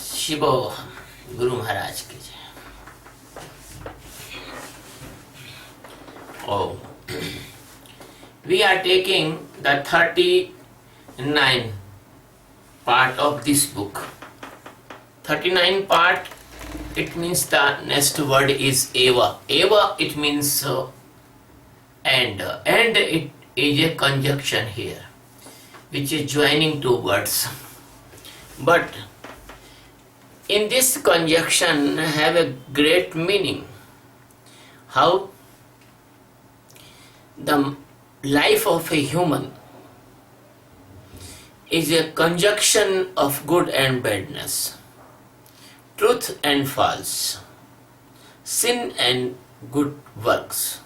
शिवो गुरु महाराज की जय। Oh, we are taking the 39 part of this book. 39 part, it means the next word is eva. Eva, it means and it is a conjunction here, which is joining two words. But in this conjunction have a great meaning. How the life of a human is a conjunction of good and badness, truth and false, sin and good works,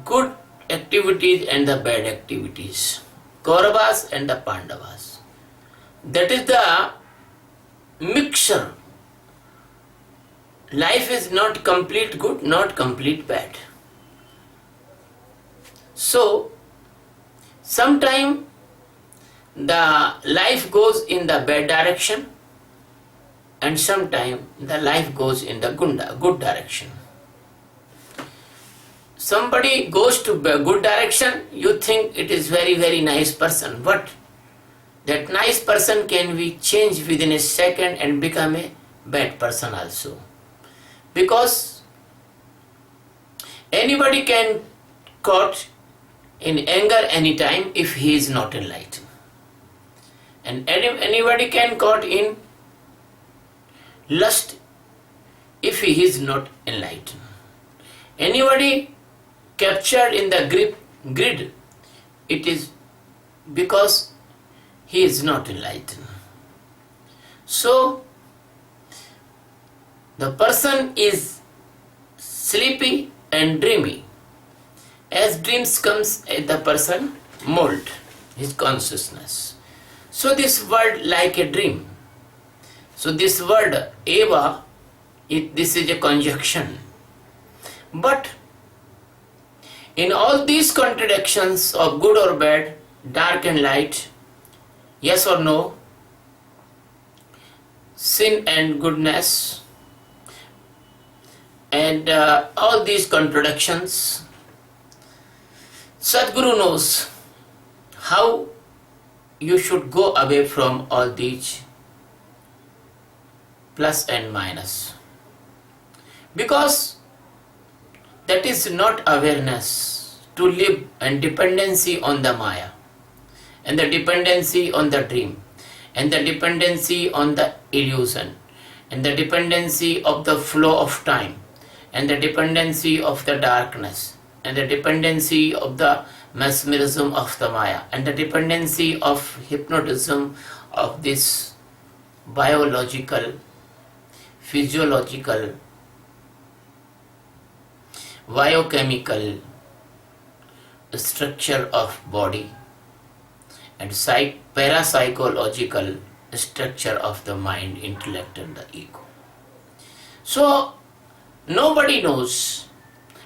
good activities and the bad activities, Kauravas and the Pandavas. That is the mixture. Life is not complete good, not complete bad. So, sometime the life goes in the bad direction and sometime the life goes in the good direction. Somebody goes to good direction, you think it is very nice person, but that nice person can be changed within a second and become a bad person also. Because anybody can caught in anger anytime if he is not enlightened. And anybody can caught in lust if he is not enlightened. Anybody captured in the grid, it is because he is not enlightened. So, the person is sleepy and dreamy. As dreams comes, the person mold his consciousness. So this word like a dream. So this word eva, this is a conjunction. But in all these contradictions of good or bad, dark and light, yes or no, sin and goodness, and all these contradictions, Sadguru knows how you should go away from all these plus and minus. Because that is not awareness to live and dependency on the Maya, and the dependency on the dream, and the dependency on the illusion, and the dependency of the flow of time, and the dependency of the darkness, and the dependency of the mesmerism of the Maya, and the dependency of hypnotism of this biological, physiological, biochemical structure of body, and parapsychological structure of the mind, intellect and the ego. So, nobody knows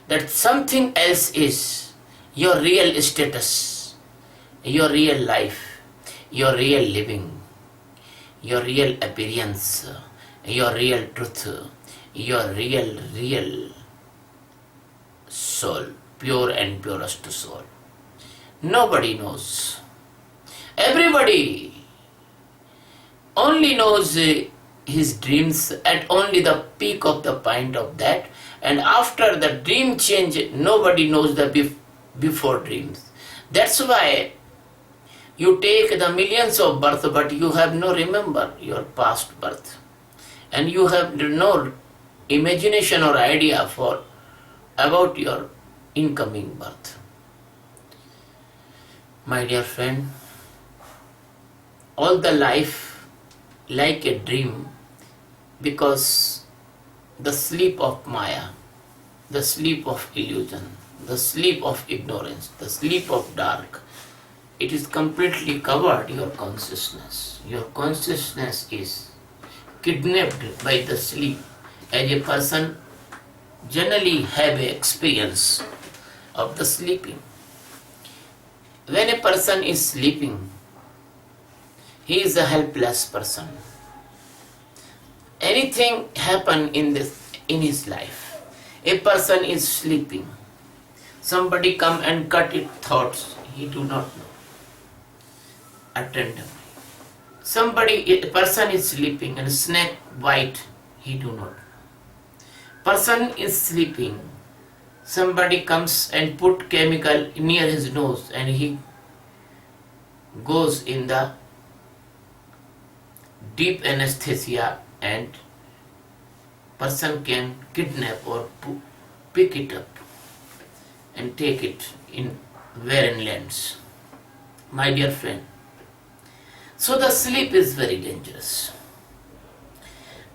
that something else is your real status, your real life, your real living, your real appearance, your real truth, your real soul, pure and purest soul. Nobody knows. Everybody only knows his dreams at only the peak of the point of that, and after the dream change, nobody knows the before dreams. That's why you take the millions of births, but you have no remember your past birth, and you have no imagination or idea about your incoming birth. My dear friend, all the life like a dream, because the sleep of Maya, the sleep of illusion, the sleep of ignorance, the sleep of dark, it is completely covered your consciousness. Your consciousness is kidnapped by the sleep, as a person generally have an experience of the sleeping. when a person is sleeping, he is a helpless person. Anything happen in his life. A person is sleeping. Somebody come and cut his thoughts. He do not know. Attentively. A person is sleeping and snake bite. He do not know. Person is sleeping. Somebody comes and put chemical near his nose and he goes in the deep anesthesia and person can kidnap or pick it up and take it in barren lands. My dear friend, so the sleep is very dangerous.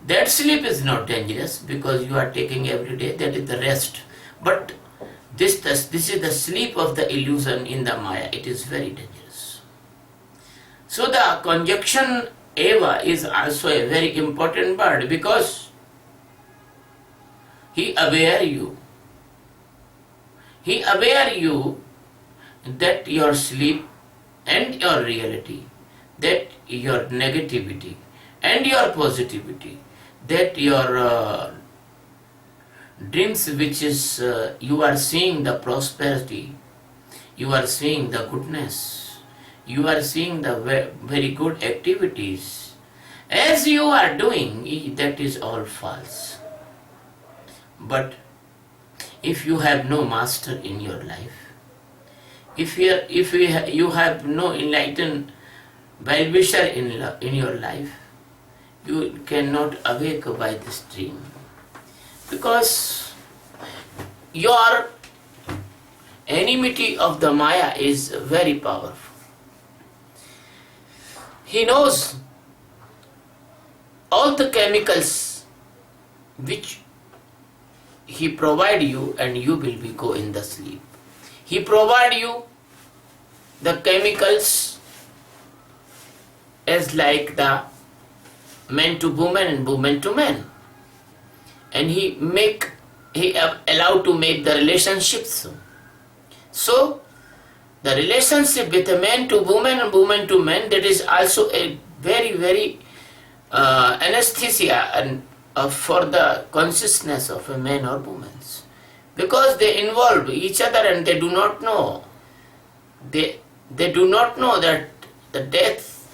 That sleep is not dangerous because you are taking every day, that is the rest. But this is the sleep of the illusion in the Maya. It is very dangerous. So the conjunction Eva is also a very important word because he aware you. He aware you that your sleep and your reality, that your negativity and your positivity, that your dreams which is you are seeing the prosperity, you are seeing the goodness, you are seeing the very good activities. As you are doing, that is all false. But if you have no master in your life, if you have no enlightened well-wisher in your life, you cannot awake by this dream. Because your enmity of the Maya is very powerful. He knows all the chemicals which he provide you and you will go in the sleep. He provide you the chemicals as like the man to woman and woman to man. And he allowed to make the relationships. So the relationship with a man to woman and woman to man, that is also a very, very anesthesia and for the consciousness of a man or woman. Because they involve each other and they do not know. They do not know that the death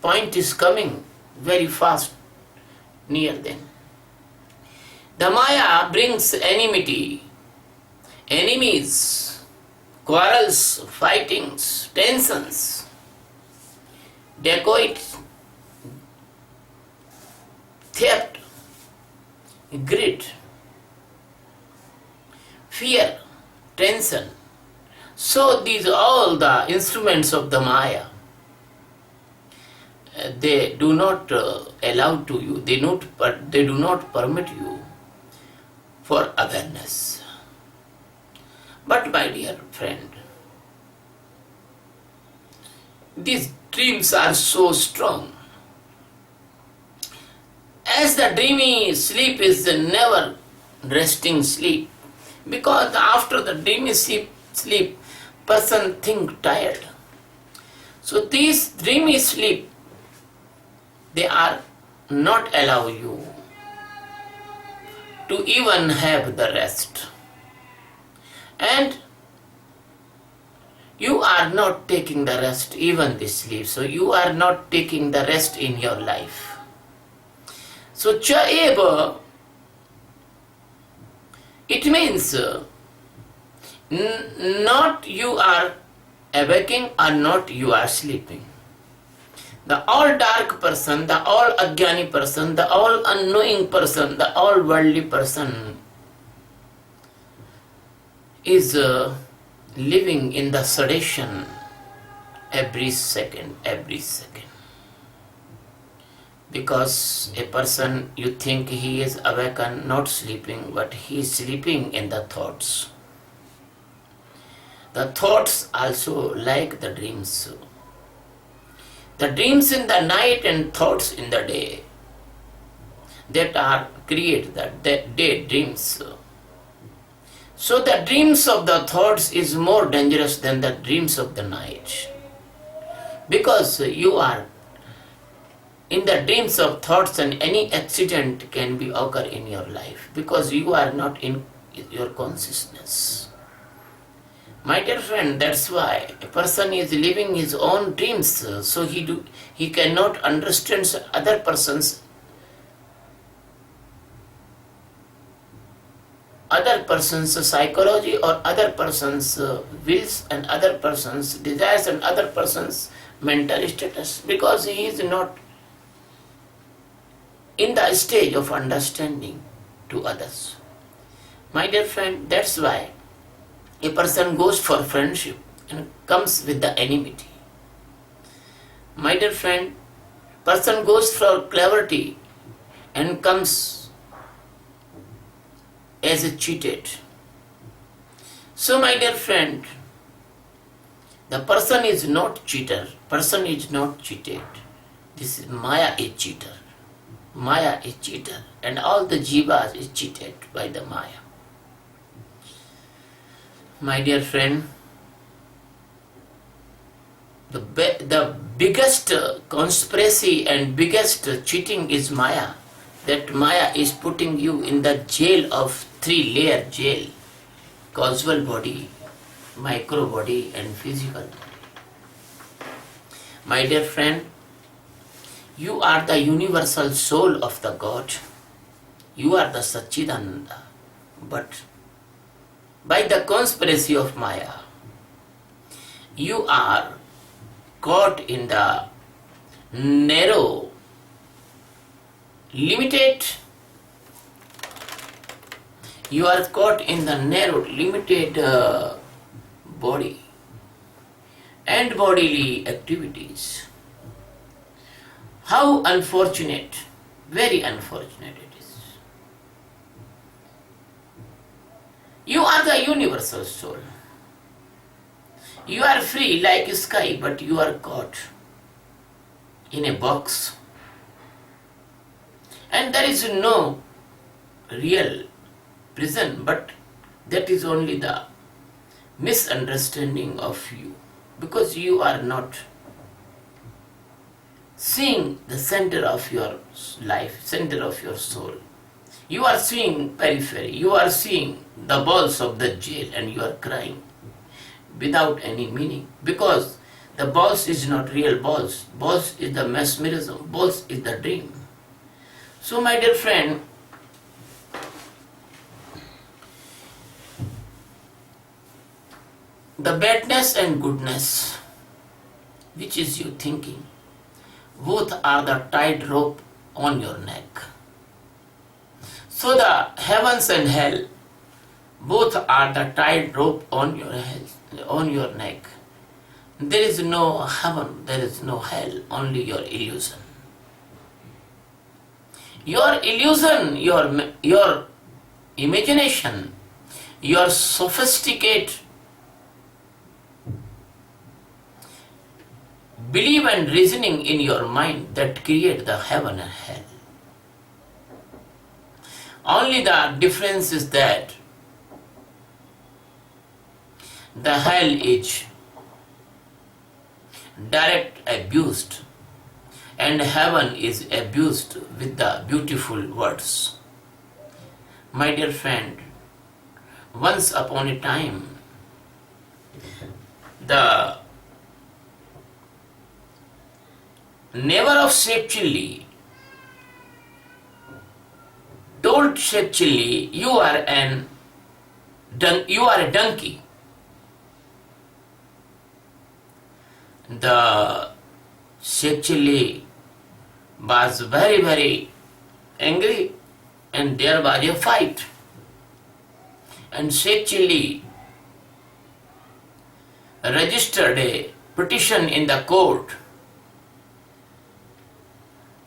point is coming very fast near them. The Maya brings enmity, enemies, quarrels, fightings, tensions, dacoit, theft, greed, fear, tension. So these are all the instruments of the Maya. They do not allow to you, they do not permit you for awareness. But my dear friend, these dreams are so strong. As the dreamy sleep is the never resting sleep, because after the dreamy sleep, person think tired. So these dreamy sleep, they are not allow you to even have the rest. And you are not taking the rest, even this sleep. So you are not taking the rest in your life. So cha eva, it means not you are awaking or not you are sleeping. The all dark person, the all ajnani person, the all unknowing person, the all worldly person is living in the sedation every second. Because a person, you think he is awakened, not sleeping, but he is sleeping in the thoughts. The thoughts also like the dreams. The dreams in the night and thoughts in the day, that are create the day dreams. So the dreams of the thoughts is more dangerous than the dreams of the night. Because you are in the dreams of thoughts, and any accident can be occur in your life because you are not in your consciousness. My dear friend, that's why a person is living his own dreams, so he cannot understand other person's psychology or other person's wills and other person's desires and other person's mental status, because he is not in the stage of understanding to others. My dear friend, that's why a person goes for friendship and comes with the enmity. My dear friend, person goes for cleverity and comes as a cheated. So my dear friend, the person is not cheater, person is not cheated. This is Maya is cheater. Maya is cheater, and all the jivas is cheated by the Maya. My dear friend, the biggest conspiracy and biggest cheating is Maya. That Maya is putting you in the jail of 3-layer jail: causal body, micro body, and physical body. My dear friend, you are the universal soul of the God. You are the Satchidananda. But by the conspiracy of Maya, you are caught in the narrow, limited, you are caught in the narrow, limited body and bodily activities. How unfortunate, very unfortunate it is. You are the universal soul. You are free like sky, but you are caught in a box. And there is no real prison, but that is only the misunderstanding of you, because you are not seeing the center of your life, center of your soul. You are seeing periphery, you are seeing the balls of the jail, and you are crying without any meaning, because the balls is not real balls. Balls is the mesmerism, balls is the dream. So my dear friend, the badness and goodness, which is you thinking, both are the tied rope on your neck. So the heavens and hell, both are the tied rope on your neck. There is no heaven, there is no hell, only your illusion. Your illusion, your imagination, your sophisticated belief and reasoning in your mind that create the heaven and hell. Only the difference is that the hell is direct abused and heaven is abused with the beautiful words. My dear friend, once upon a time, the neighbor of Sheikh Chilli told Sheikh Chilli, you are a donkey. The Sheikh Chilli was very, very angry, and there was a fight. And Sheikh Chilli registered a petition in the court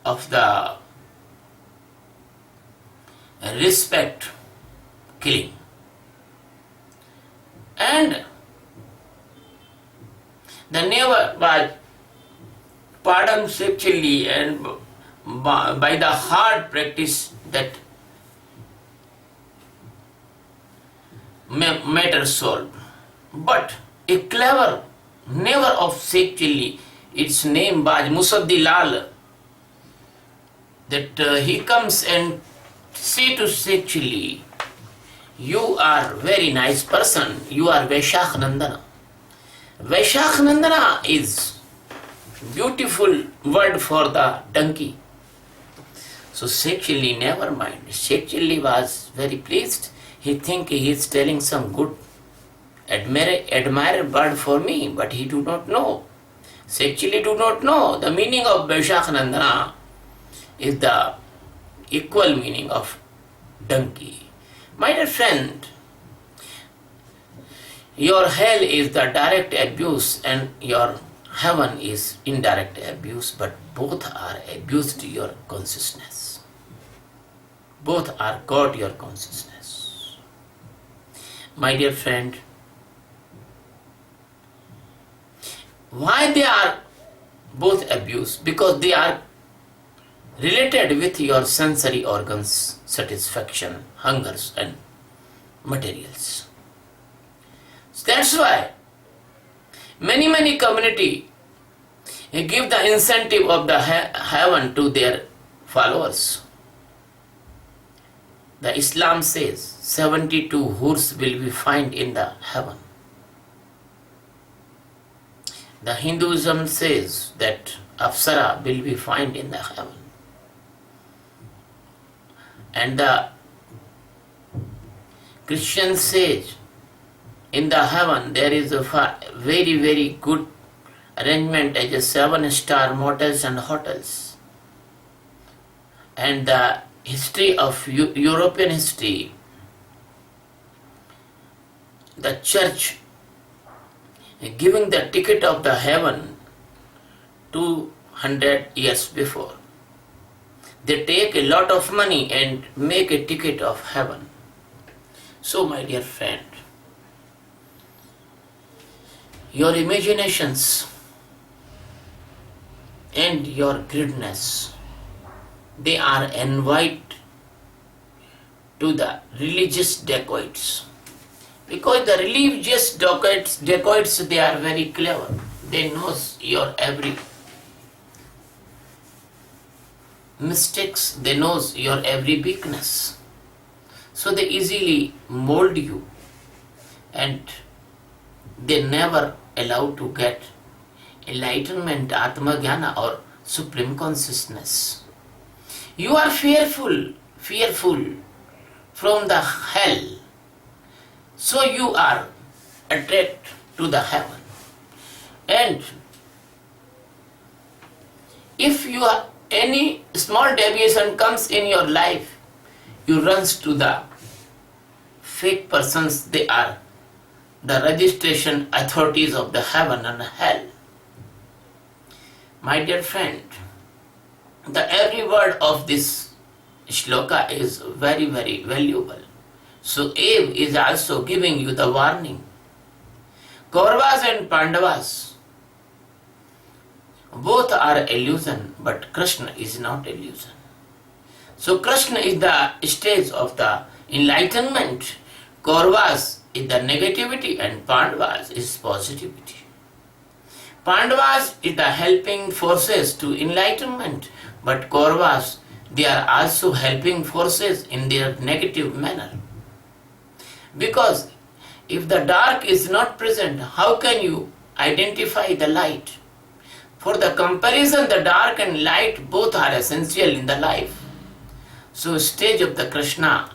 of the respect killing. And the neighbor was pardoned Sheikh Chilli, and by the hard practice that matter solved. But a clever neighbor of Sheikh Chilli, its name was Musaddi Lal, that he comes and say to Sheikh Chilli, you are very nice person, you are Vaishakh Nandana. Vaishakh Nandana is beautiful word for the donkey. So Sheikh Chilli never mind. Sheikh Chilli was very pleased. He think he is telling some good admire word for me, but he do not know. Sheikh Chilli do not know the meaning of Vaishakh Nandana is the equal meaning of donkey. My dear friend, your hell is the direct abuse and your heaven is indirect abuse, but both are abused your consciousness. Both are got your consciousness. My dear friend, why they are both abused? Because they are related with your sensory organs, satisfaction, hungers and materials. So that's why many community give the incentive of the heaven to their followers. The Islam says 72 hurs will be found in the heaven. The Hinduism says that Apsara will be found in the heaven. And the Christian says in the heaven there is a very good arrangement as a 7-star motels and hotels. And the history of European history, the church giving the ticket of the heaven 200 years before. They take a lot of money and make a ticket of heaven. So my dear friend, your imaginations and your greediness, they are invite to the religious dacoits. Because the religious dacoits, they are very clever. They know your every mistakes, they know your every weakness. So they easily mold you and they never allow to get enlightenment, Atma Jnana or supreme consciousness. You are fearful from the hell. So you are attracted to the heaven. And if you are any small deviation comes in your life, you runs to the fake persons. They are the registration authorities of the heaven and hell. My dear friend, the every word of this shloka is very valuable. So Eve is also giving you the warning. Kauravas and Pandavas, both are illusion, but Krishna is not illusion. So Krishna is the stage of the enlightenment. Kauravas is the negativity and Pandavas is positivity. Pandavas is the helping forces to enlightenment, but Kauravas, they are also helping forces in their negative manner. Because if the dark is not present, how can you identify the light? For the comparison, the dark and light both are essential in the life. So stage of the Krishna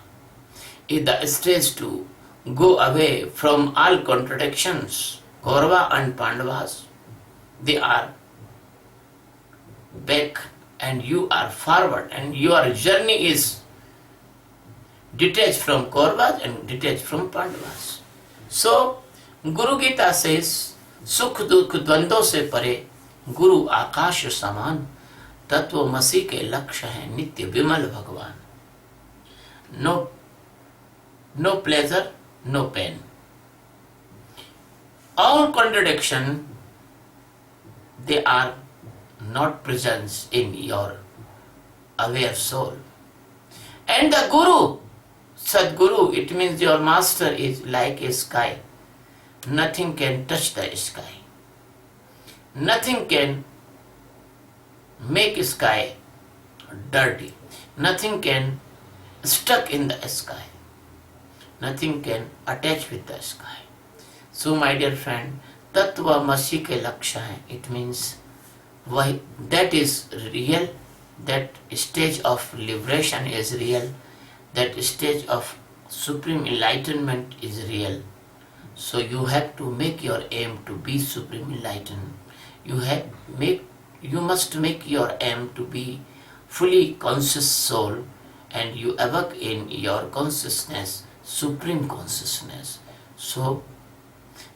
is the stage to go away from all contradictions. Kaurava and Pandavas, they are back and you are forward, and your journey is detached from Kauravas and detached from Pandavas. So Guru Gita says, Sukh dukh dvando se pare, Guru आकाश समान, तत्वमसि के लक्ष्य है नित्य विमल भगवान. No pleasure, no pain. All contradiction, they are not present in your aware soul. And the Guru Sadguru, it means your master is like a sky. Nothing can touch the sky. Nothing can make sky dirty. Nothing can stuck in the sky. Nothing can attach with the sky. So my dear friend, Tattvamasi ke laksha hai. It means why that is real, that stage of liberation is real, that stage of supreme enlightenment is real. So you have to make your aim to be supreme enlightened. You must make your aim to be fully conscious soul, and you evoke in your consciousness supreme consciousness. So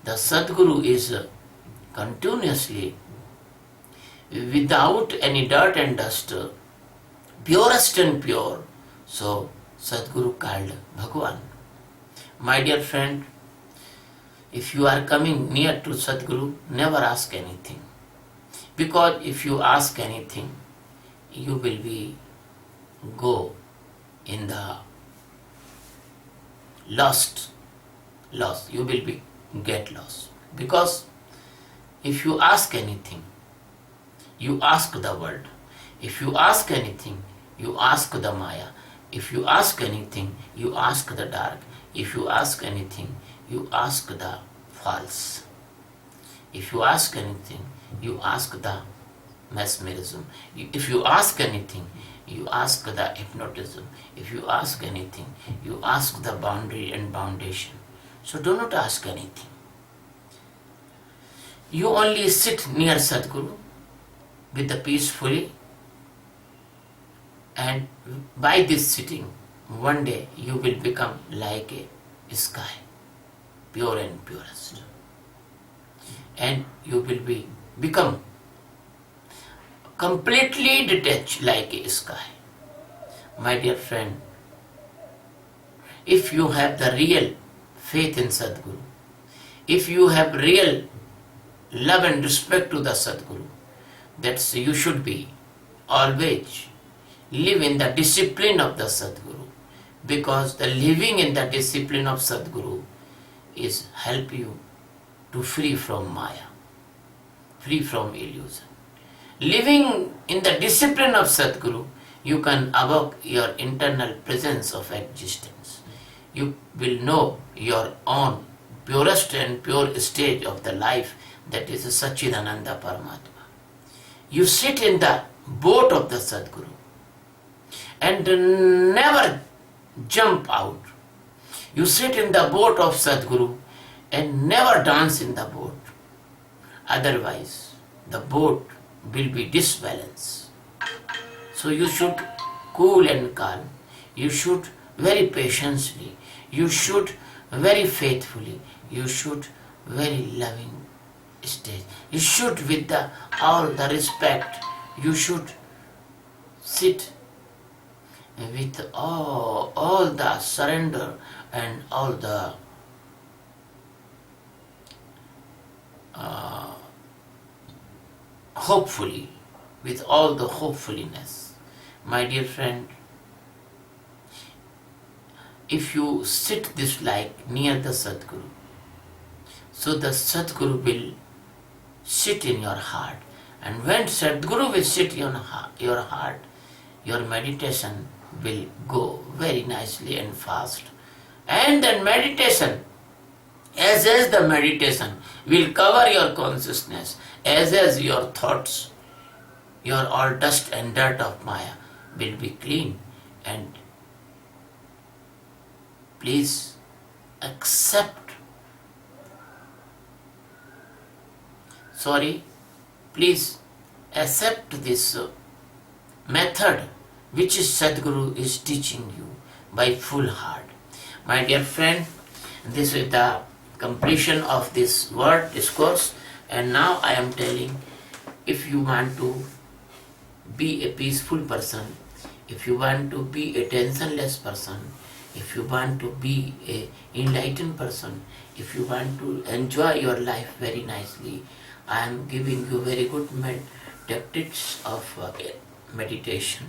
the Sadguru is continuously, without any dirt and dust, purest and pure. So Sadguru called Bhagavan. My dear friend, if you are coming near to Sadguru, never ask anything. Because if you ask anything, you will be go in the lost. You will be get lost. Because if you ask anything, you ask the world. If you ask anything, you ask the Maya. If you ask anything, you ask the dark. If you ask anything, you ask the false. If you ask anything, you ask the mesmerism. If you ask anything, you ask the hypnotism. If you ask anything, you ask the boundary and foundation. So do not ask anything. You only sit near Sadguru with the peacefully, and by this sitting, one day you will become like a sky, pure and purest. And you will become completely detached like a sky. My dear friend, if you have the real faith in Sadguru, if you have real love and respect to the Sadguru, that's you should be always live in the discipline of the Sadguru, because the living in the discipline of Sadguru is help you to free from Maya, free from illusion. Living in the discipline of Sadguru, you can evoke your internal presence of existence. You will know your own purest and pure stage of the life, that is Satchidananda Paramatma. You sit in the boat of the Sadguru and never jump out. You sit in the boat of Sadguru and never dance in the boat. Otherwise, the boat will be disbalanced. So you should cool and calm. You should very patiently. You should very faithfully. You should very loving stage. You should with all the respect. You should sit with all the surrender and all the hopefully, with all the hopefulness. My dear friend, if you sit this like near the Sadguru, so the Sadguru will sit in your heart. And when Sadguru will sit in your heart, your meditation will go very nicely and fast. And then meditation, as the meditation will cover your consciousness, as your thoughts, your all dust and dirt of Maya will be clean. And please accept, please accept this method which is Sadguru is teaching you by full heart. My dear friend, this is the completion of this word discourse, and now I am telling, if you want to be a peaceful person, if you want to be a tensionless person, if you want to be a enlightened person, if you want to enjoy your life very nicely, I am giving you very good tactics of meditation.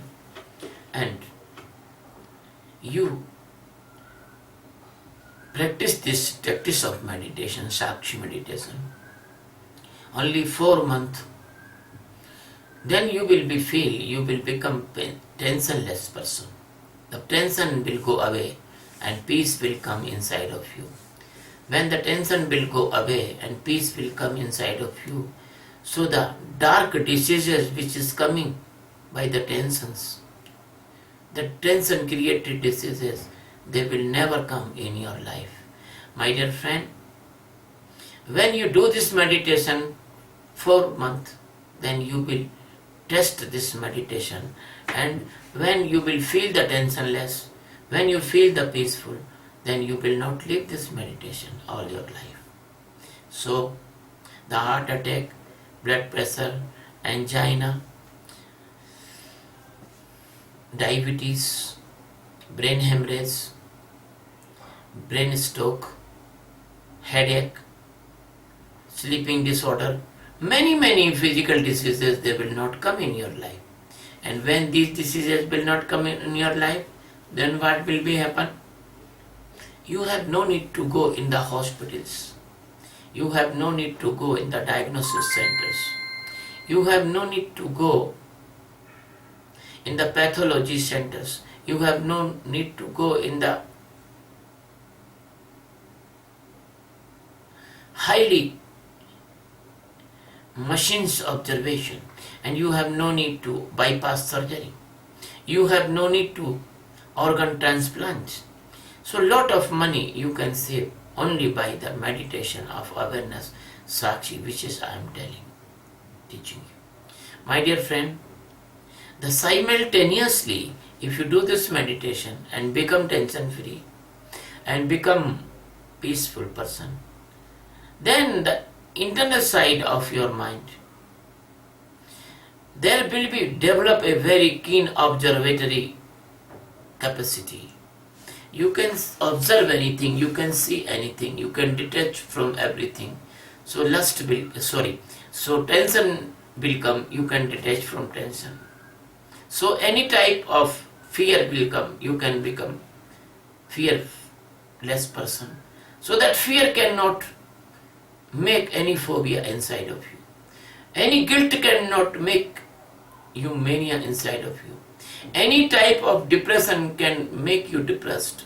And you Practice this practice of meditation, Sakshi meditation. Only 4 months. Then you will become tensionless person. The tension will go away and peace will come inside of you. When the tension will go away and peace will come inside of you, so the dark diseases which is coming by the tensions, the tension created diseases, they will never come in your life. My dear friend, when you do this meditation 4 months, then you will test this meditation, and when you will feel the tensionless, when you feel the peaceful, then you will not leave this meditation all your life. So the heart attack, blood pressure, angina, diabetes, brain hemorrhage, brain stroke, headache, sleeping disorder, many physical diseases, they will not come in your life. And when these diseases will not come in your life, then what will be happen? You have no need to go in the hospitals. You have no need to go in the diagnosis centers. You have no need to go in the pathology centers. You have no need to go in the highly machines observation, and you have no need to bypass surgery. You have no need to organ transplant. So lot of money you can save only by the meditation of awareness, Sakshi, which is I am teaching you. My dear friend, the simultaneously, if you do this meditation and become tension free and become peaceful person, then the internal side of your mind, there will be develop a very keen observatory capacity. You can observe anything, you can see anything, you can detach from everything. So so tension will come, you can detach from tension. So any type of fear will come, you can become fearless person. So that fear cannot make any phobia inside of you. Any guilt cannot make you mania inside of you. Any type of depression can make you depressed,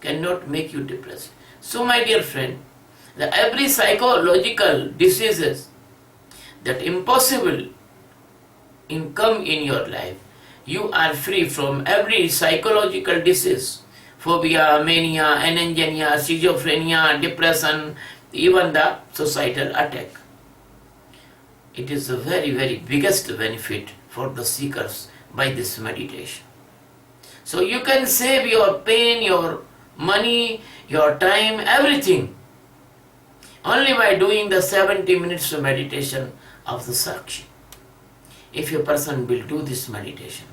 cannot make you depressed. So my dear friend, every psychological diseases that impossible come in your life, you are free from every psychological disease, phobia, mania, anhedonia, schizophrenia, depression, even the societal attack. It is a very biggest benefit for the seekers by this meditation. So you can save your pain, your money, your time, everything only by doing the 70 minutes of meditation of the Sakshi. If a person will do this meditation,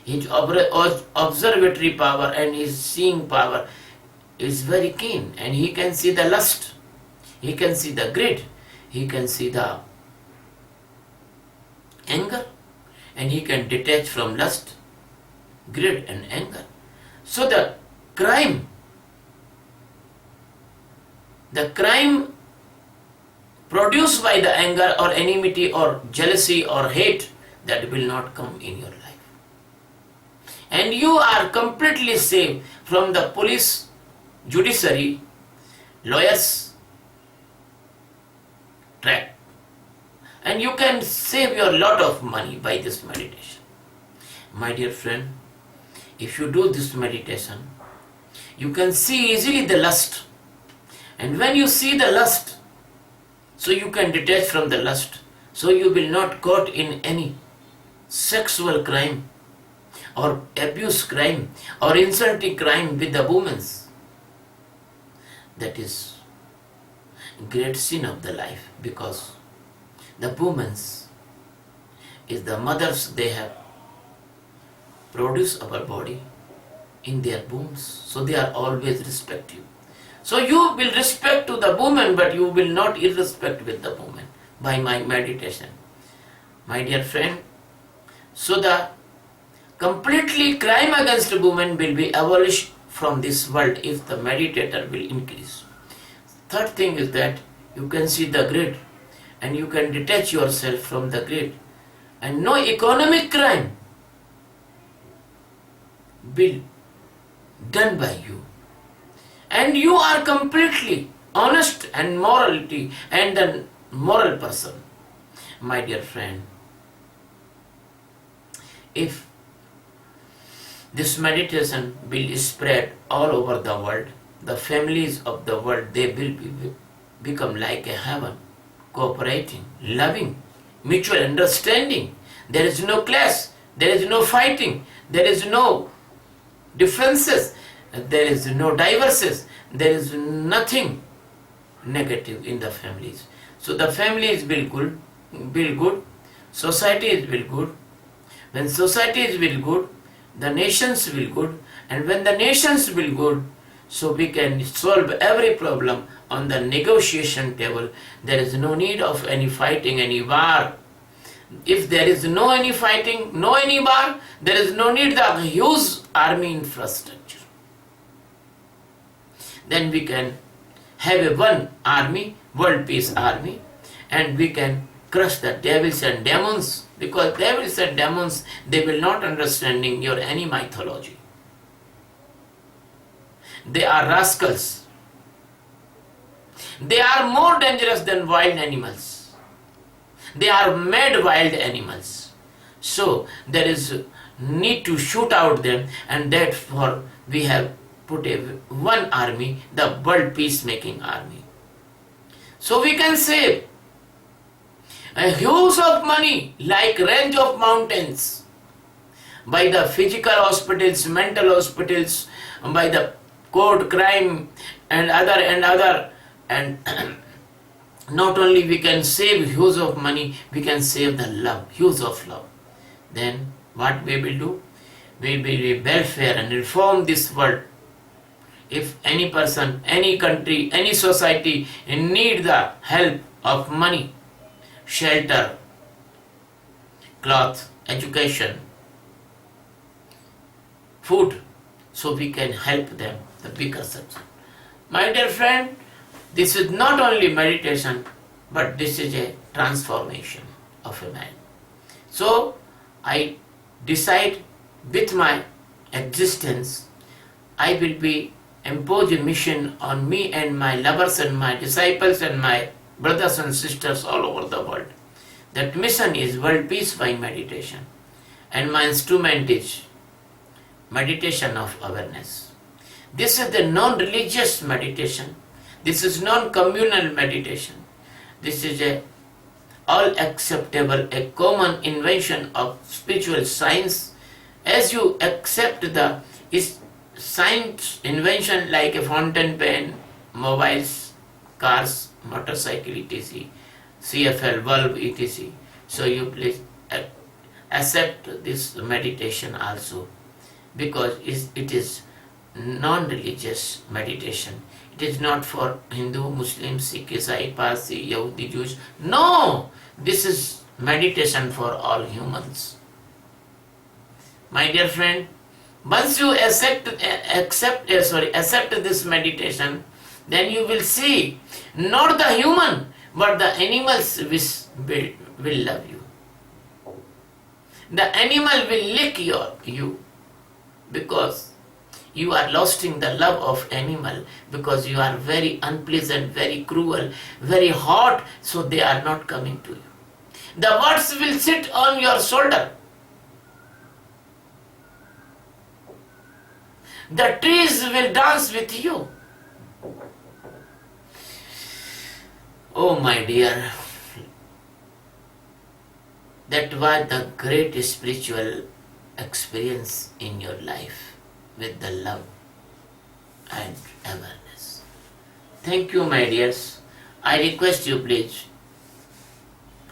his observatory power and his seeing power is very keen, and he can see the lust, he can see the greed, he can see the anger, and he can detach from lust, greed and anger. So the crime produced by the anger or enmity or jealousy or hate, that will not come in your life. And you are completely safe from the police, judiciary, lawyers trap. And you can save your lot of money by this meditation. My dear friend, if you do this meditation, you can see easily the lust. And when you see the lust, so you can detach from the lust. So you will not caught in any sexual crime or abuse crime or insulting crime with the women. That is great sin of the life, because the women is the mothers, they have produced our body in their wombs, so they are always respect you. So you will respect to the woman, but you will not irrespect with the woman by my meditation. My dear friend, so the completely crime against women will be abolished from this world if the meditator will increase. Third thing is that you can see the grid and you can detach yourself from the grid, and no economic crime will done by you, and you are completely honest and morality and a moral person. My dear friend, if this meditation will spread all over the world, the families of the world, they will become like a heaven, cooperating, loving, mutual understanding. There is no clash, there is no fighting, there is no differences, there is no diverses, there is nothing negative in the families. So the families will good, societies will good. When societies will good, the nations will good, and when the nations will good, so we can solve every problem on the negotiation table. There is no need of any fighting, any war. If there is no any fighting, no any war, there is no need of huge army infrastructure. Then we can have a one army, world peace army, and we can crush the devils and demons, because devils and demons, they will not understanding your any mythology. They are rascals. They are more dangerous than wild animals. They are mad wild animals. So there is need to shoot out them, and therefore we have put a one army, the world peacemaking army. So we can save a huge of money like range of mountains by the physical hospitals, mental hospitals, by the court, crime and other, and not only we can save huge of money, we can save the love, huge of love. Then what we will do? We will be welfare and reform this world. If any person, any country, any society need the help of money, shelter, cloth, education, food, so we can help them, the bigger section. My dear friend, this is not only meditation, but this is a transformation of a man. So I decide with my existence, I will be impose a mission on me and my lovers and my disciples and my brothers and sisters all over the world. That mission is world peace by meditation, and my instrument is meditation of awareness. This is the non-religious meditation. This is non-communal meditation. This is a all acceptable, a common invention of spiritual science. As you accept the science invention like a fountain pen, mobiles, cars, motorcycle, etc., CFL, bulb, etc. So you please accept this meditation also, because it is non-religious meditation. It is not for Hindu, Muslim, Sikh, Isai, Parsi, Yahudi, Jews. No! This is meditation for all humans. My dear friend, once you accept this meditation, then you will see not the human, but the animals will love you. The animal will lick you, because you are losing the love of animal, because you are very unpleasant, very cruel, very hot, so they are not coming to you. The birds will sit on your shoulder. The trees will dance with you. Oh my dear, that was the great spiritual experience in your life with the love and awareness. Thank you, my dears. I request you please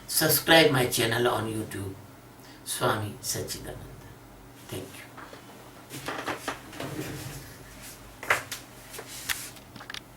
subscribe my channel on YouTube, Swami Sachidananda. Thank you.